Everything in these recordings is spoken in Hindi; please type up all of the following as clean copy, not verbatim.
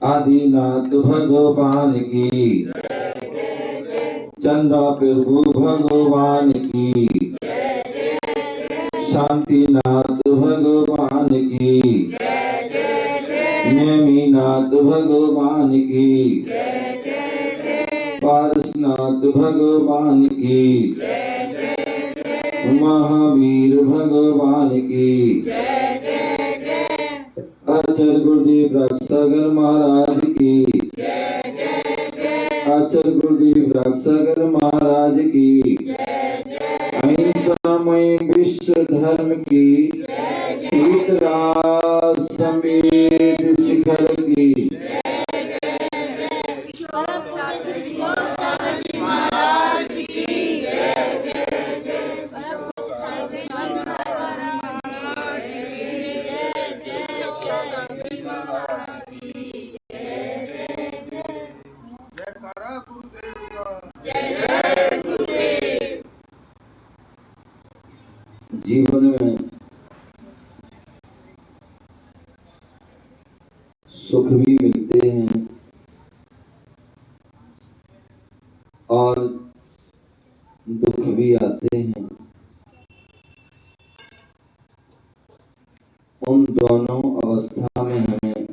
आदिनाथ भगवान की, चंदा प्रभु भगवान की, शांतिनाथ भगवान की, नेमिनाथ भगवान की, पारसनाथ भगवान की, महावीर भगवान की, आचार्य गुरुदेव सागर महाराज की, आचार्य गुरुदेव सागर महाराज की, अहिंसामय विश्व धर्म की, हितराज समेत शिखर की, जीवन में सुख भी मिलते हैं और दुख भी आते हैं। उन दोनों अवस्था में हमें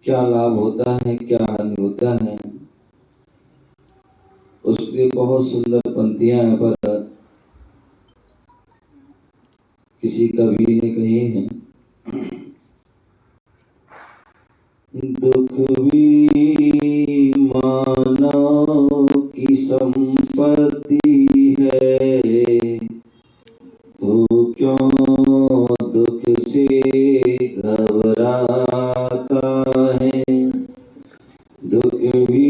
क्या लाभ होता है, क्या हानि होता है, उसके बहुत सुंदर पंक्तियां हैं पर किसी कवि ने कही है। दुख भी मानव की संपत्ति है, तो क्यों दुख से घबराता है। दुख भी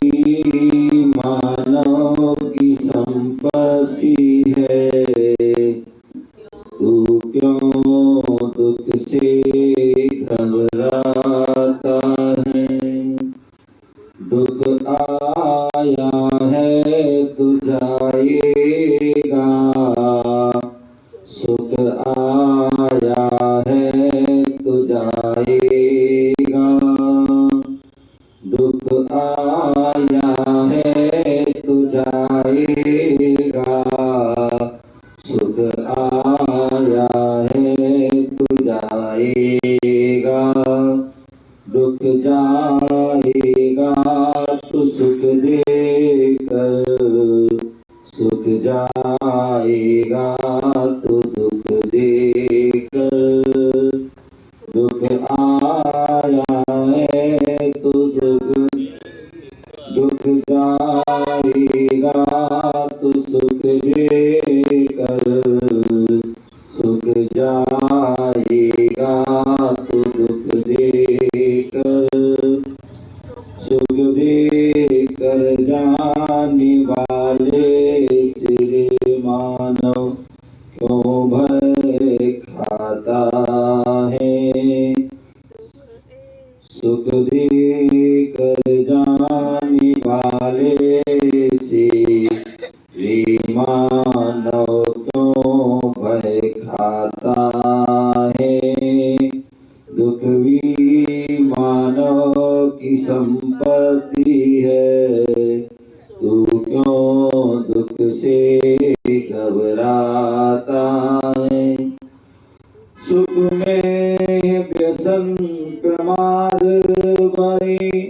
मानव की संपत्ति है, तू क्यों दुख से घबराता है। दुख आया है तो जाएगा, सुख आया है तो जाएगा। दुख आया है तो जाएगा, सुख आया है तो जाएगा। दुख जाएगा तो सुख देकर, सुख जाएगा तो दुख देकर। दुख आया है तो सुख, दुख जाएगा तो सुख देकर, सुख जाएगा तो दुख देकर। सुख देकर जाने वाले सिरे मानव क्यों भय खाता है। सुख देकर जाने वाले से मानव क्यों भय खाता है। दुख भी मानव की संपत्ति है, तू क्यों दुख से घबराता है। सुख में व्यसन प्रमाद भरे,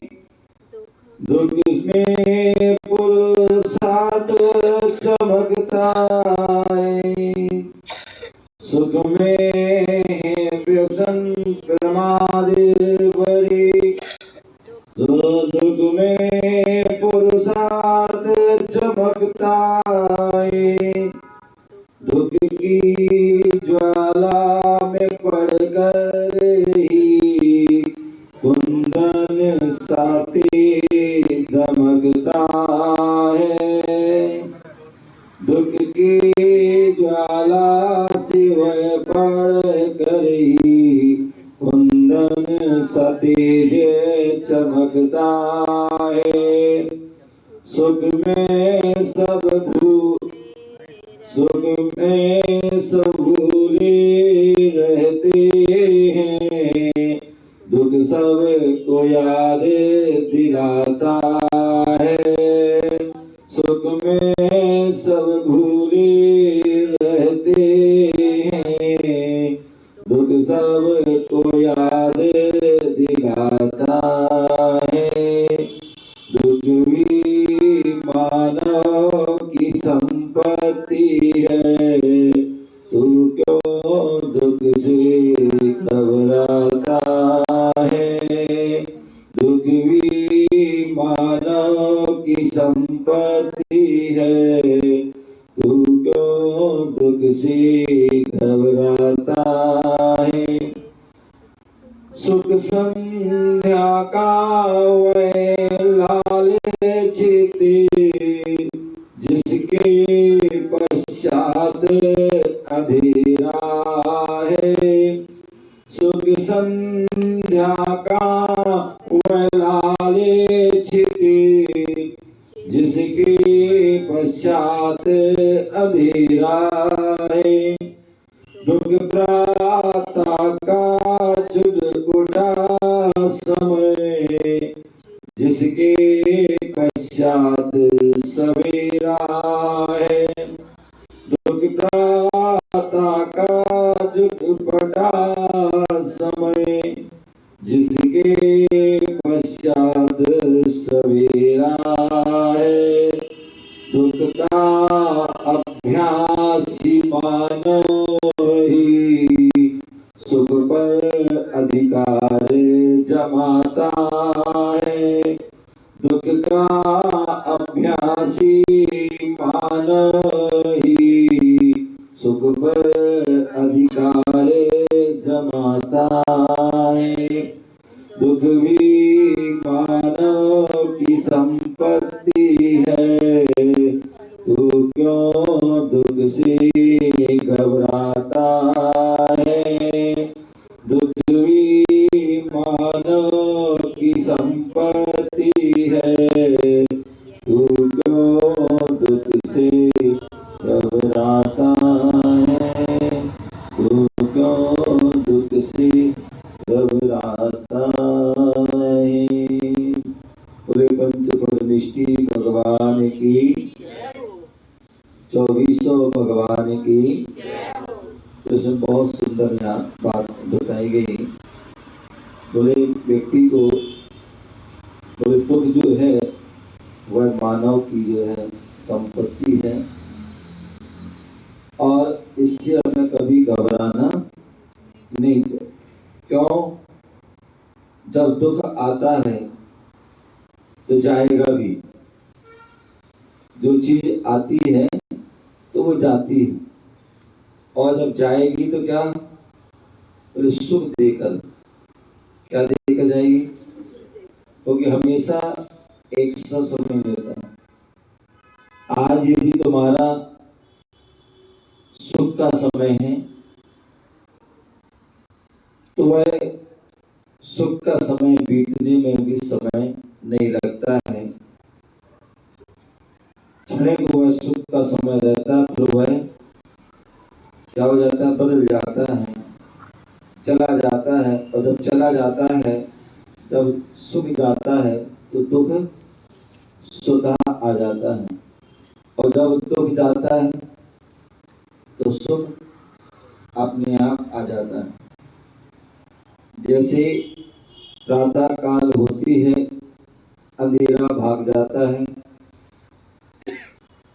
दुख में पुरुषार्थ चमकता है। सुख में व्यसन प्रमाद भरे, दुख में पुरुषार्थ चमकता है। दुख की ज्वाला में पड़कर ही कुंदन सा तेज दमकता है। दुख की ज्वाला से वह पड़कर ही कुंदन सा तेज चमकता है। सुख में सब सुख में सब भूले रहते हैं, दुख दुख सब को याद दिलाता है। सुख में सब भूले रहते हैं, दुख सब को याद दिलाता है। दुख भी मानव की संपत्ति है, तू क्यों दुख से घबराता है। दुख भी मानव की संपत्ति है, तू क्यों दुख से घबराता है। सुख संध्या का वह लालचित, जिसके पश्चात अंधेरा है। सुख संध्या का वह लालचित, जिसके पश्चात अंधेरा है। दुख प्रातः का जुग उठा समय, जिसके पश्चात सवेरा है। दुख प्रातः का जुग उठा समय, जिसके पश्चात सवेरा है। दुख का अभ्यासी मानव ही सुख पर अधिकार जमाता है। दुख का अभ्यासी मानव ही सुख पर अधिकार जमाता है। दुख भी मानव की संपत्ति है, तू क्यों दुख से घबराता है। दुख भी मानव की संपत्ति है, तू क्यों दुख से घबराता है। तू क्यों दुख से घबराता है। बोले पंचपरमेष्टि भगवान की, 2400 भगवान की। तो इसमें बहुत सुंदर यहाँ बात बताई गई। बोले व्यक्ति को, बोले दुख जो है वह मानव की जो है संपत्ति है, और इससे हमें कभी घबराना नहीं चाहिए। क्यों? जब दुख आता है तो जाएगा भी। जो चीज आती है तो वो जाती है, और जब जाएगी तो क्या? तो सुख देकर, क्या देकर जाएगी? क्योंकि हमेशा एक सा समय मिलता है। आज यदि तुम्हारा सुख का समय है तो वह सुख का समय बीतने में भी समय नहीं लगता है। क्षणिक वह सुख का समय रहता है, फिर वह क्या हो जाता है? बदल जाता है, चला जाता है। और जब चला जाता है, जब सुख जाता है तो दुख स्वतः आ जाता है, और जब दुख जाता है तो सुख अपने आप आ जाता है। जैसे प्रातः काल होती है, अंधेरा भाग जाता है,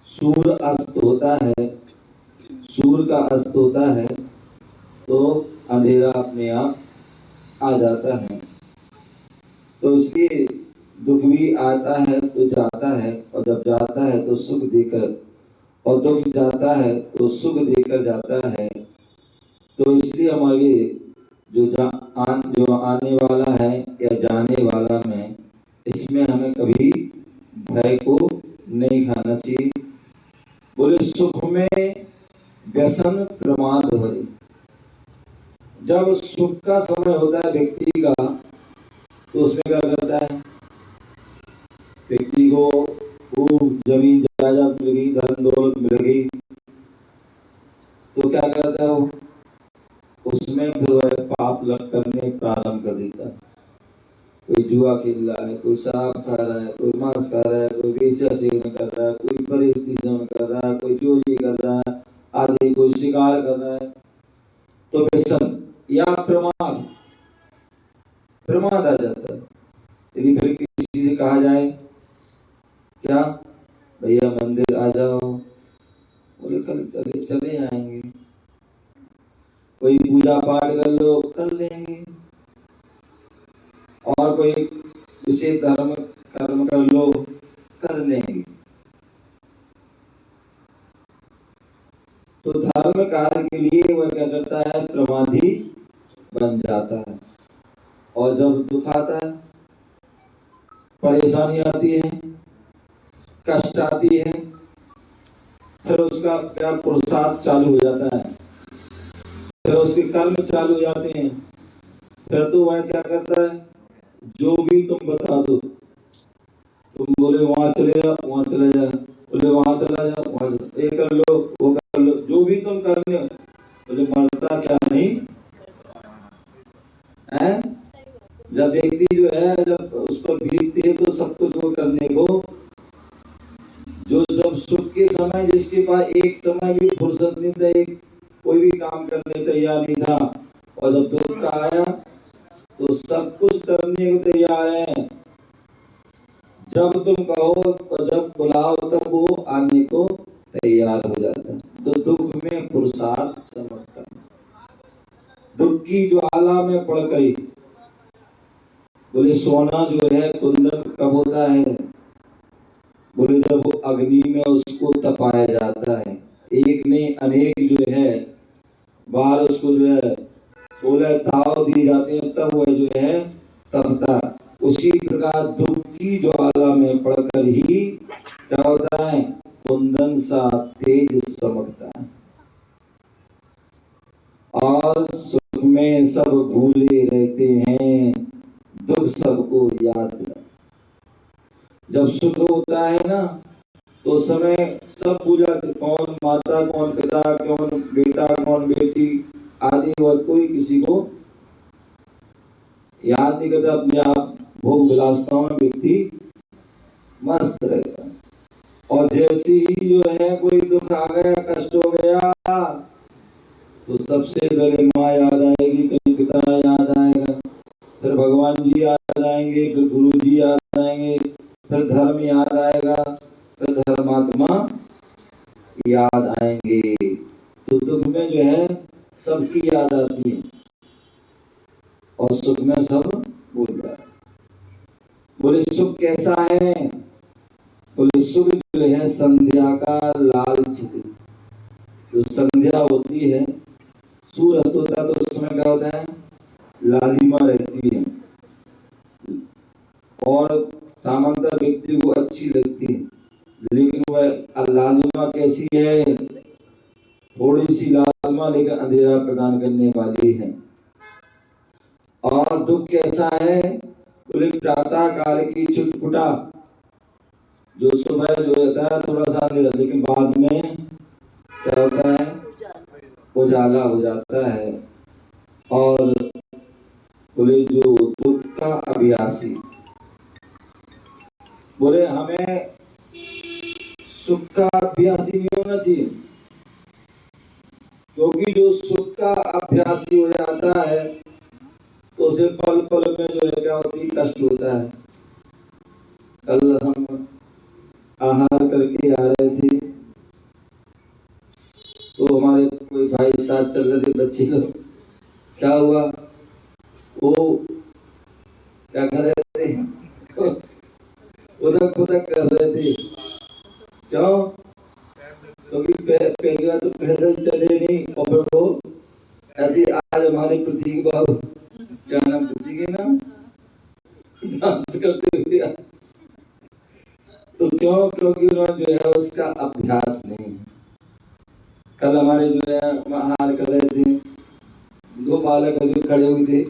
सूर्य अस्त होता है, सूर्य का अस्त होता है तो अंधेरा अपने आप आ जाता है। तो इसलिए दुख भी आता है तो जाता है, और जब जाता है तो सुख देकर, और दुख जाता है तो सुख देकर जाता है। तो इसलिए हमारे जो आने वाला है या जाने वाला में, इसमें हमें कभी भय को नहीं खाना चाहिए। बोले सुख में व्यसन प्रमाद भरे। जब सुख का समय होता है व्यक्ति का, तो उसमें क्या करता है? व्यक्ति को खूब जमीन जायदाद मिल गई, धन दौलत मिल गई, तो क्या करता है वो? उसमें फिर वह पाप लग करने प्रारंभ कर देता है। कोई जुआ खेल रहा है, कोई शराब खा रहा है, कोई मांस खा रहा है, कोई वेश्या सेवन कर रहा है, कोई परिस्थिति सेवन कर रहा है, कोई चोरी कर रहा है आदि, कोई शिकार कर रहा है, तो व्यसन या प्रमाद, प्रमाद आ जाता है। यदि फिर किसी से कहा जाए क्या भैया मंदिर आ जाओ, बोले कल चले जाएंगे। कोई पूजा पाठ कर लो, कर लेंगे। और कोई विशेष धर्म कर्म कर लो, कर लेंगे। तो धर्म कार्य के लिए वह क्या करता है, प्रमादी बन जाता है। और जब दुख आता है, परेशानी आती है, कष्ट आती है, फिर उसका क्या पुरुषार्थ चालू हो जाता है, फिर उसके कर्म चालू हो जाते हैं। फिर तो वह क्या करता है, जो भी तुम बता दो, तुम बोले वहां चले जाओ, वहां चले जाओ, बोले वहां चला जाओ, वहां ये कर लो, वो कर लो, जो भी तुम करने, बोले मरता क्या नहीं है। जब व्यक्ति जो है, जब उस पर बीतती है तो सब कुछ वो करने को, जो जब सुख के समय जिसके पास एक समय भी फुर्सत नहीं था, एक कोई भी काम करने तैयार नहीं था, और जब दुख का आया तो सब कुछ करने को तैयार है। जब तुम कहो और जब बुलाओ तब वो आने को तैयार हो जाता है। तो दुख में पुरुषार्थ समझता है। दुख की ज्वाला में पड़ गई, बोले सोना जो है कुंदन कब होता है, बोले जब अग्नि में उसको तपाया जाता है। एक ने अनेक जो है बार उसको जो है 16 ताव दिए जाते हैं, तब वह जो है तपता। उसी प्रकार दुख की ज्वाला में पड़कर ही क्या होता है, कुंदन सा तेज चमकता है। और सुख में सब भूले रहते हैं, दुख सबको याद दिला। जब सुख होता है ना, तो समय सब भूल जाते, कौन माता, कौन पिता, कौन बेटा, कौन बेटी आदि, और कोई किसी को याद नहीं करता। अपने आप भोग विलासताओं में व्यक्ति मस्त रहता है। और जैसे ही जो है कोई दुख आ गया, कष्ट हो गया, तो सबसे पहले माँ याद आएगी, कभी पिता याद आएगा, फिर भगवान जी याद आएंगे, फिर गुरु जी याद आएंगे, फिर धर्म याद आएगा, फिर धर्मात्मा याद आएंगे। तो दुख में जो है सबकी याद आती है, और सुख में सब भूल जाए। बोले सुख कैसा है, बोले सुख जो है संध्या का लालच। जो संध्या होती है, सूर्य अस्त होता है, तो उस समय क्या होता है, लालिमा रहती है, और सामान्यतः व्यक्ति को अच्छी लगती है। लेकिन वह लालिमा कैसी है, थोड़ी सी लालिमा लेकर अंधेरा प्रदान करने वाली है। और दुख कैसा है, बोले प्रातः काल की छुटपुटा, जो सुबह जो रहता है थोड़ा सा अंधेरा, लेकिन बाद में क्या होता है, उजाला हो जाता है। और बोले जो दुख का अभ्यासी, बोले हमें सुख का अभ्यासी नहीं होना चाहिए, क्योंकि जो सुख का अभ्यासी हो जाता है तो उसे पल पल में जो है क्या होती, कष्ट होता है। कल हम आहार करके आ रहे थे, तो हमारे कोई भाई साथ चल रहे थे, बच्चे लोग, क्या हुआ, वो क्या कर रहे थे, उधक उधक कर रहे थे। क्यों, क्योंकि पहली बार तो पैदल चले नहीं, और फिर वो ऐसे आज हमारे प्रतीक बाबू, क्या नाम प्रतीक है ना, डांस करते हुए, तो क्यों, क्योंकि उन्होंने जो है उसका अभ्यास नहीं। कल हमारे जो है आहार कर रहे थे, दो बालक जो खड़े हुए थे,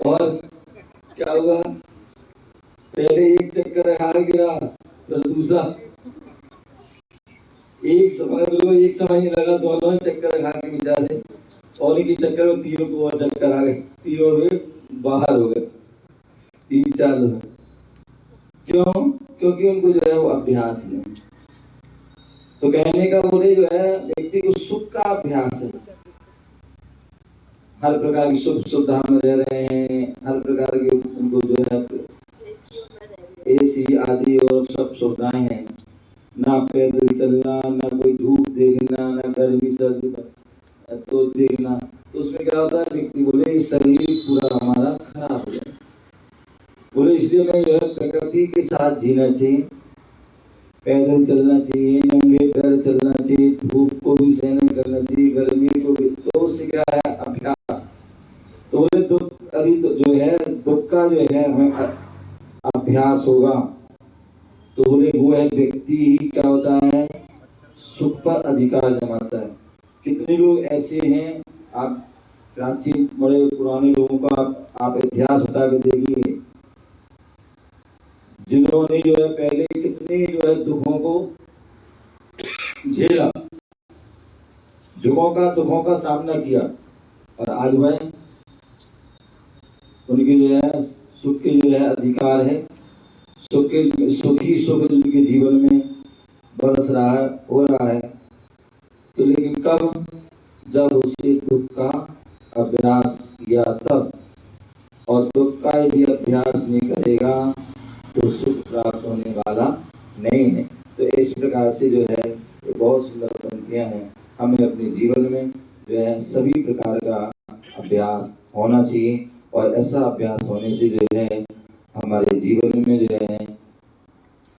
और क्या हुआ, पहले एक चक्कर हार गिरा, फिर दूसरा, एक समय ही लगा, दोनों चक्कर खा के बेचारे, और इनके चक्कर में तीनों को और चक्कर आ गए, तीनों में बाहर हो गए। 3-4 लोग। क्यों? क्योंकि उनको जो है वो अभ्यास नहीं। तो कहने का बोले जो है व्यक्ति को सुख का अभ्यास है, हर प्रकार की सुख सुविधा में रह रहे हैं, हर प्रकार की उनको जो है एसी आदि और सब सुविधाएं हैं, ना पैदल चलना, ना कोई धूप देखना, ना गर्मी सर्दी तो देखना। तो उसमें क्या होता है, व्यक्ति बोले शरीर पूरा हमारा खराब हो जाए। बोले इसलिए मैं जो है प्रकृति के साथ जीना चाहिए, पैदल चलना चाहिए, नंगे पैर चलना चाहिए, धूप को भी सहन करना चाहिए, गर्मी को भी। तो उससे क्या है, अभ्यास। तो बोले दुख आदि तो जो है दुख का जो है हमें अभ्यास होगा, तो बोले वो है व्यक्ति ही क्या होता है, सुख पर अधिकार जमाता है। कितने लोग ऐसे हैं, आप प्राचीन बड़े पुराने लोगों का आप इतिहास उठा के देखिए, जिन्होंने जो है पहले कितने जो है दुखों को झेला, दुखों का सामना किया, और आज वह उनके जो है सुख के जो है अधिकार है, सुखी सुख उनके जीवन में बरस रहा है, हो रहा है। तो लेकिन कब, जब उसे दुख का अभ्यास किया तब, और दुख का यदि अभ्यास नहीं करेगा तो सुख प्राप्त होने वाला नहीं है। तो इस प्रकार से जो है ये बहुत सुंदर पंक्तियां हैं। हमें अपने जीवन में जो है सभी प्रकार का अभ्यास होना चाहिए, और ऐसा अभ्यास होने से जो है हमारे जीवन में जो है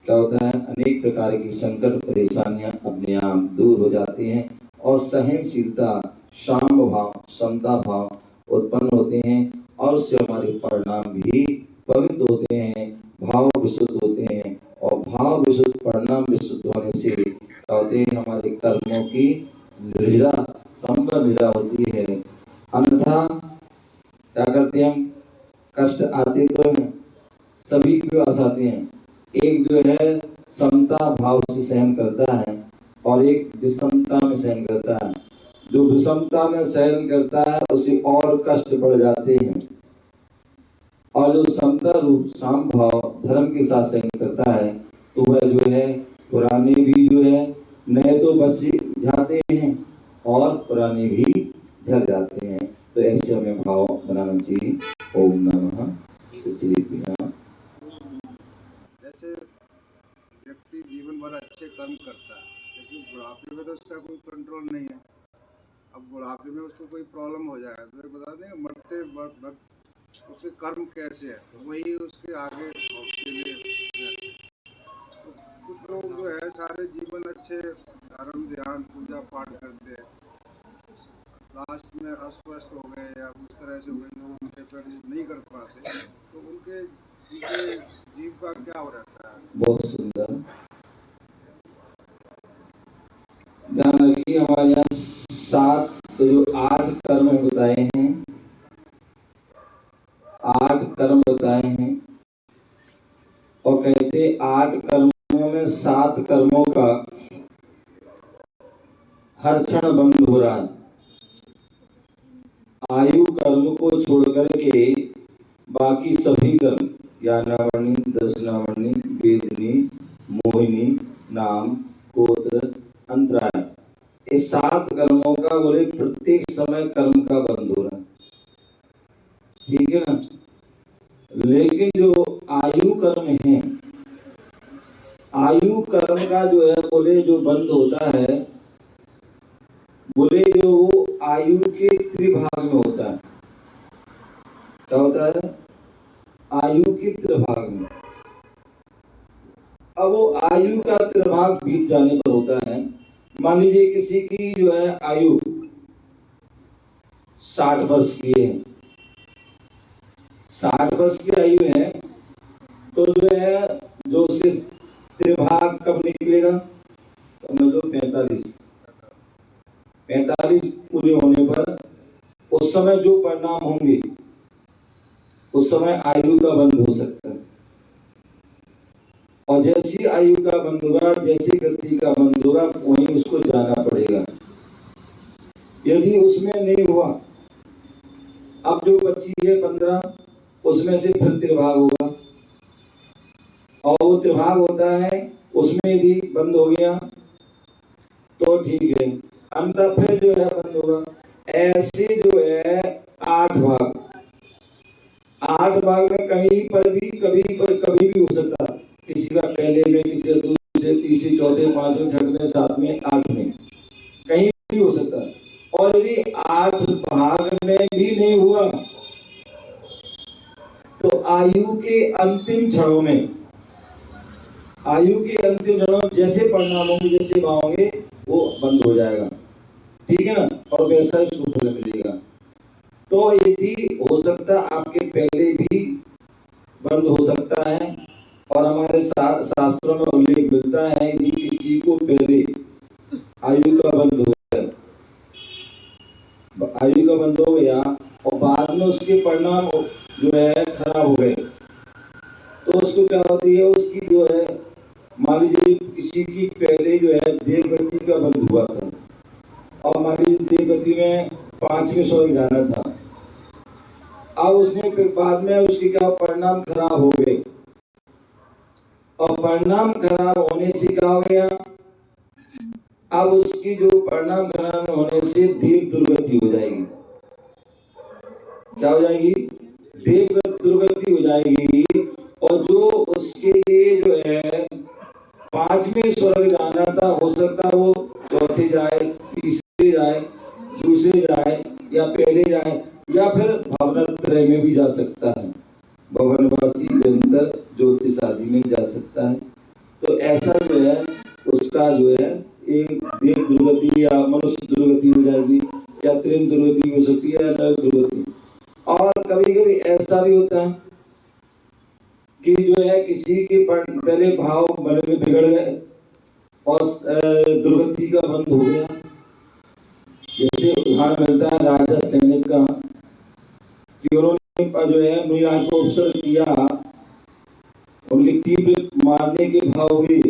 क्या होता है, अनेक प्रकार की संकट परेशानियां अपने आप दूर हो जाती हैं, और सहनशीलता, शाम भाव, समता भाव उत्पन्न होते हैं, और उससे हमारे परिणाम भी पवित्र होते हैं, भाव विशुद्ध होते हैं, और भाव विशुद्ध परिणाम विशुद्ध होने से क्या होते हैं, हमारे कर्मों की निर्जरा संपूर्ण निर्जरा होती है। अन्यथा क्या करते हैं हम, कष्ट आते तो हैं, सभी के पास आते हैं। एक जो है समता भाव से सहन करता है, और एक विषमता में सहन करता है। जो विषमता में सहन करता है उसे और कष्ट बढ़ जाते हैं, और जो समता रूप साम भाव धर्म के साथ सहन करता है तो वह जो है पुराने भी जो है नए तो बच जाते हैं, और पुराने भी झड़ जाते हैं। तो ऐसे हमें भाव बनाना चाहिए। ओम नमः शिवाय। जैसे व्यक्ति जीवन भर अच्छे कर्म करता है, लेकिन बुढ़ापे में तो उसका कोई कंट्रोल नहीं है। अब बुढ़ापे में उसको कोई प्रॉब्लम हो जाए तो बता दें, मरते वक्त उसके कर्म कैसे है, तो वही उसके आगे के लिए। तो कुछ लोग जो है सारे जीवन अच्छे धर्म ध्यान पूजा पाठ करते हैं, लास्ट में अस्वस्थ हो गए या उस तरह से हो गए जो उनके फिर नहीं कर पाते, तो उनके जीव का क्या हो रहता है। बहुत सुंदर। ध्यान रखिए, हमारे यहाँ 7 तो जो 8 कर्म बताए हैं, 8 कर्म बताए हैं, और कहते 8 कर्मों में 7 कर्मों का हर क्षण बंद हो रहा है। आयु कर्म को छोड़कर के बाकी सभी कर्म, ज्ञानावर्णी, दर्शनावर्णी, वेदनी, मोहिनी, नाम, गोत्र, अंतराय, इस 7 कर्मों का बोले प्रत्येक समय कर्म का बंद हो रहा है, ठीक है ना। लेकिन जो आयु कर्म है, आयु कर्म का जो है बोले जो बंद होता है, बोले जो वो आयु के त्रिभाग में होता है। क्या होता है, आयु के त्रिभाग में। अब वो आयु का त्रिभाग बीत जाने पर होता है। मान लीजिए किसी की जो है आयु 60 वर्ष की है, 60 वर्ष की आयु है, तो जो है जो उसके त्रिभाग कब निकलेगा, समझ लो 45 पूरे होने पर उस समय जो परिणाम होंगे उस समय आयु का बंद हो सकता है। और जैसी आयु का बंद होगा, जैसी गति का बंद होगा, वहीं उसको जाना पड़ेगा। यदि उसमें नहीं हुआ, अब जो बच्ची है 15, उसमें से फिर त्रिभाग होगा, और वो त्रिभाग होता है, उसमें यदि बंद हो गया तो ठीक है, अंदर फिर जो है बंद होगा। ऐसे जो है 8 भाग, 8 भाग में कहीं पर भी कभी भी हो सकता है, किसी का पहले में, किसी का दूसरे, तीसरे, चौथे, पांचवें, छठवें, सातवें, आठवें, कहीं भी हो सकता है। और यदि 8 भाग में भी नहीं हुआ तो आयु के अंतिम क्षणों में, आयु के अंतिम क्षणों में जैसे परिणाम होंगे, जैसे भाव होंगे, वो बंद हो जाएगा, ठीक है ना, और वैसा ही उसको फल मिलेगा। तो यदि हो सकता आपके पहले भी बंद हो सकता है, और हमारे शास्त्रों में उल्लेख मिलता है यदि किसी को पहले आयु का बंद हो गया, आयु का बंद हो गया और बाद में उसके परिणाम जो है खराब हो गए, तो उसको क्या होती है, उसकी जो है, मान लीजिए किसी की पहले जो है देवगति का बंद हुआ था, और मान लीजिए देवगति में 5वें स्वर्ग जाना था, अब उसने फिर बाद में उसके क्या परिणाम खराब हो गए, और परिणाम खराब होने से क्या हो गया, अब उसकी जो परिणाम खराब होने से देव दुर्गति हो जाएगी। क्या हो जाएगी? देव दुर्गति हो जाएगी। और जो उसके लिए जो है 5वें स्वर्ग जाना था, हो सकता है वो चौथे जाए, तीसरे जाए, दूसरे जाए, या पहले जाए, या फिर भावनात्रय में भी जा सकता है, भवनवासी निरंतर ज्योतिष आदि में जा सकता है। तो ऐसा जो है उसका जो है एक देव दुर्गति या मनुष्य दुर्गति हो जाएगी, या त्रिम दुर्गति हो सकती है, या नर दुर्गति। और कभी कभी ऐसा भी होता है कि जो है किसी के पहले भाव मन में बिगड़ गए और दुर्गति का बंद हो गया। जैसे उदाहरण मिलता है राजा सैनिक का, कि उन्होंने जो है मुनिराज को अवसर किया, उनके तीव्र मारने के भाव हुए,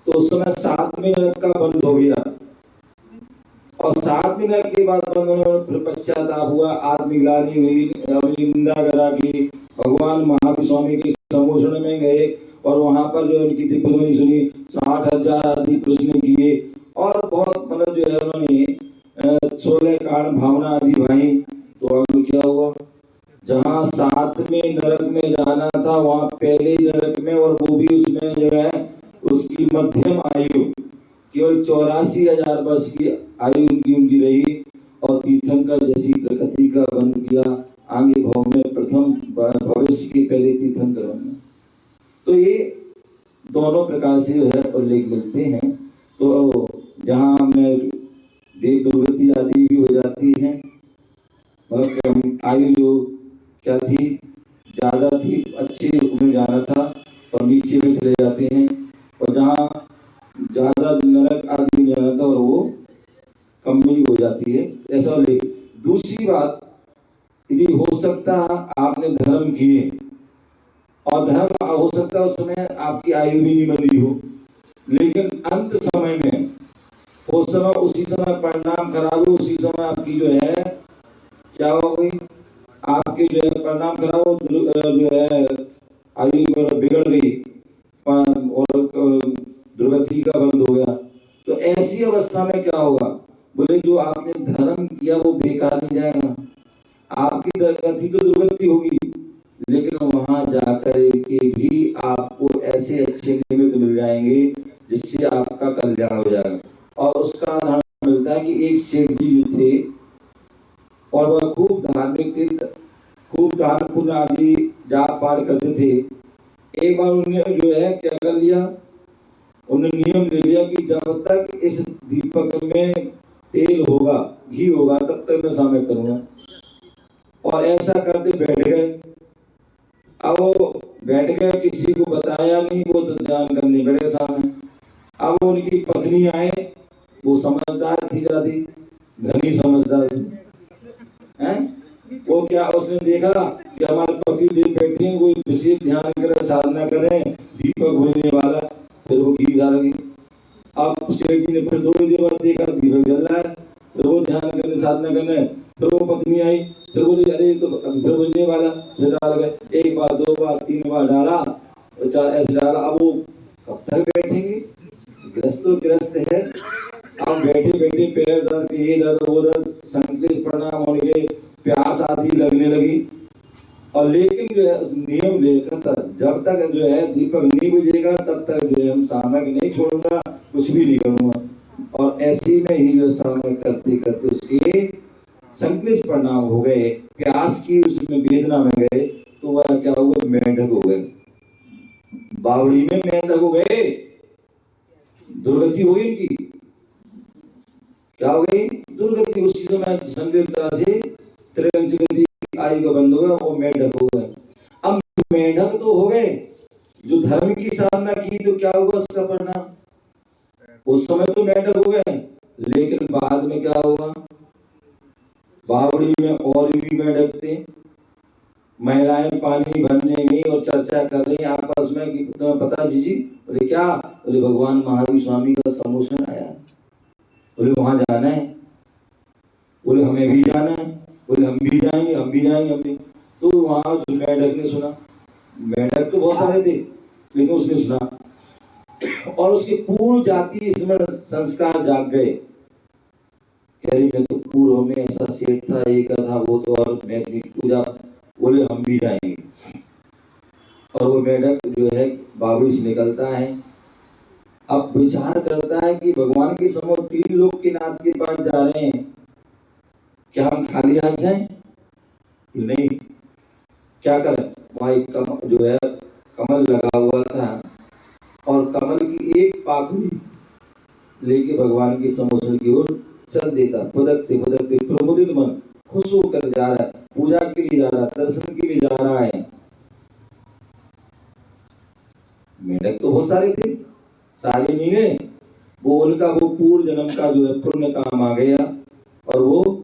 तो उस समय 7वें नरक का बंद हो गया, और 7वें नरक के बाद फिर पश्चाताप हुआ, आत्मग्लानि हुई, अपनी निंदा करा की भगवान महावीर स्वामी के सम्मोषण में गए, और वहां पर जो उनकी दिव्य ध्वनि सुनी, 60,000 आदि प्रश्न किए, और बहुत मतलब जो है उन्होंने 16 कारण भावना आदि भाई। तो अब क्या हुआ, जहाँ 7वें नरक में जाना था वहाँ पहले नरक में, और वो भी उसमें जो है उसकी मध्यम आयु केवल 84,000 वर्ष की आयु उनकी रही, और तीर्थंकर जैसी प्रकृति का बंद किया, आगे भाव में प्रथम भविष्य के पहले तीर्थंकर बनना। तो ये दोनों प्रकार से जो है उल्लेख मिलते हैं। तो जहाँ हमें देव दुर्गति आदि भी हो जाती है, मतलब आयु जो क्या थी, ज्यादा थी, अच्छी में जाना था, और नीचे में चले जाते हैं, और जहाँ ज्यादा नरक आदि में जाना था और वो कम ही हो जाती है, ऐसा उल्लेख। दूसरी बात, यदि हो सकता आपने धर्म किए, और धर्म हो सकता है उस समय आपकी आयु भी नहीं बनी हो, लेकिन अंत समय में उस समय उसी समय परिणाम खराब हो, उसी समय आपकी जो है क्या हो गई, आपकी जो है परिणाम खराब हो, जो है आयु बिगड़ गई और दुर्गति का बंद हो गया। तो ऐसी अवस्था में क्या होगा, बोले जो आपने धर्म किया वो बेकार नहीं जाएगा, आपकी दुर्गति तो दुर्गति होगी, लेकिन वहां जाकर के भी आपको ऐसे अच्छे निमित्त मिल जाएंगे जिससे आपका कल्याण हो जाएगा। और उसका उदाहरण मिलता है कि एक सेठ जी थे, और वह खूब धार्मिक थे, खूब दान पुण्य आदि जाप पाठ करते थे। एक बार उन्होंने जो है क्या कर लिया, उन्होंने नियम ले लिया कि जब तक इस दीपक में तेल होगा, घी होगा, तब तक मैं शामिल करूंगा। और ऐसा करते बैठ गए। अब वो बैठ गए, किसी को बताया नहीं, वो तो ध्यान करने बैठे सामने। अब उनकी पत्नी आए, वो समझदार थी, ज्यादा घनी समझदार थी, हैं? वो क्या, उसने देखा कि हमारे पति देव बैठे हैं, कोई विशेष ध्यान करें, साधना करें, दीपक होने वाला, फिर वो घी डाल गई। अब सेठ जी ने फिर थोड़ी देर बाद देखा दीपक जल रहा है, फिर वो ध्यान करने, साधना करने, फिर वो पत्नी आई, फिर बोली अरे तो फिर बुझने वाला, फिर डाल गए, एक बार, दो बार, तीन बार डाला और चार ऐसे डाला। अब वो कब तक बैठेंगे? ग्रस्त तो ग्रस्त है। अब बैठे बैठे पैर दर्द, ये दर्द, वो दर्द, संकट प्रणाम होने, प्यास आदि लगने लगी। और लेकिन जो है नियम लेकर जब तक जो है दीपक नहीं बुझेगा तब तक जो है हम सामक नहीं छोड़ूंगा, कुछ भी नहीं करूंगा। और ऐसे में ही जो सामक करते करते उसके संकलिष्ट परिणाम हो गए, प्यास की उसमें वेदना में गए, तो वह क्या हुआ? मेंढक हो गए, बावड़ी में मेंढक हो गए, दुर्गति हुई इनकी। क्या हो गई? दुर्गति। उसी समय संदिग्धता से त्रिवंशगति आयु का बंद हो गया, वो मेंढक हो गए। अब मेंढक तो हो गए, जो धर्म की साधना की तो क्या हुआ उसका परिणाम? उस समय तो मेंढक हो गए, लेकिन बाद में क्या हुआ? बावड़ी में और भी मेंढक थे। महिलाएं पानी भरने गई और चर्चा कर रही आपस में कि तुम्हें पता जी? बोले क्या? बोले भगवान महावीर स्वामी का सम्मोहन आया। बोले वहां जाना है। बोले हमें भी जाना है। बोले हम भी जाएंगे, हम भी जाएंगे, हम भी। तो वहां मेंढक ने सुना, मेंढक तो बहुत सारे थे लेकिन उसने सुना और उसके पूर्व जाति इसमें संस्कार जाग गए। कह रही मैं तो पूर्व में ऐसा सेठ था, ये था, वो तो, और मैं पूजा। बोले हम भी जाएंगे। और वो मेंढक जो है बावड़ी से निकलता है। अब विचार करता है कि भगवान के समूह तीन लोग के नाथ के पास जा रहे हैं, क्या हम खाली आ जाएं? नहीं। क्या करें? वहां एक जो है कमल लगा हुआ था और कमल की एक पाखुड़ी लेके भगवान के समोसन की ओर चल देता। फुदकते फुदकते प्रमुदित मन खुश होकर जा रहा है, पूजा के लिए जा रहा है, दर्शन के लिए जा रहा है। मेंढक तो बहुत सारे थे, सारे नहीं गए। वो उनका वो पूर्व जन्म का जो है पुण्य काम आ गया और वो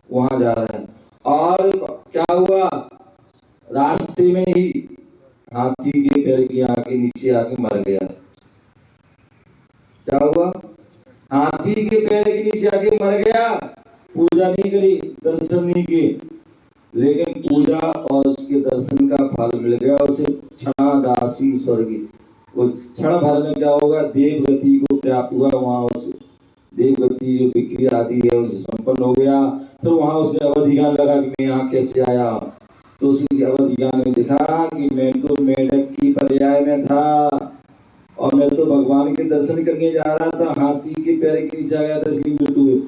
वहां जा रहा है। और क्या हुआ? रास्ते में ही हाथी के पैर के आगे नीचे आके मर गया। क्या हुआ? हाथी के पैर के नीचे आके मर गया। पूजा नहीं करी, दर्शन नहीं किए, लेकिन पूजा और उसके दर्शन का फल मिल गया उसे। क्षणादासी स्वर्गी, वो क्षण भर में क्या होगा? देवगति को प्राप्त हुआ। वहां उस देवगति जो विक्रिया आदि है उसे संपन्न हो गया। फिर वहां उसने अवधि ज्ञान लगा कि मैं यहाँ कैसे आया। तो उसकी अवधि ज्ञान में दिखा कि मैं तो मेंढक की पर्याय में था और मैं तो भगवान के दर्शन करने जा रहा था, हाथी के पैर के नीचे आ गया था, इसकी मृत्यु हुई।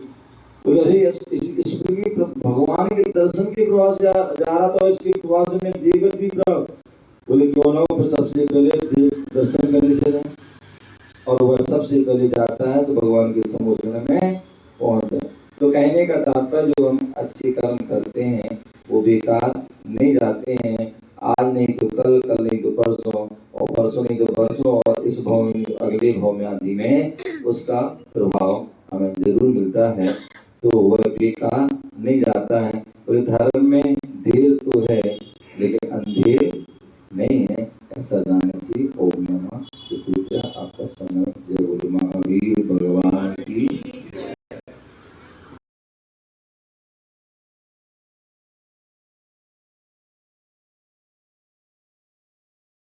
बोले अरे भगवान के दर्शन के प्रवास जा रहा था, इसके प्रवास में देवगति प्राप्त। बोले क्यों ना हो, फिर सबसे पहले दर्शन करने से। और वह सबसे पहले जाता है तो भगवान के सम्मोहन में पहुंचता है। तो कहने का तात्पर्य जो हम अच्छे कर्म करते हैं वो बेकार नहीं जाते हैं। आज नहीं तो कल, कल नहीं तो परसों, और परसों नहीं तो परसों, और इस भाव में अगले भाव में आदि में उसका प्रभाव हमें जरूर मिलता है। तो वह बेकार नहीं जाता है। और धर्म में देर तो है लेकिन अंधेर नहीं है, ऐसा जानना चाहिए। ओम नमः शिवाय। आपका समय जय बोलो महावीर।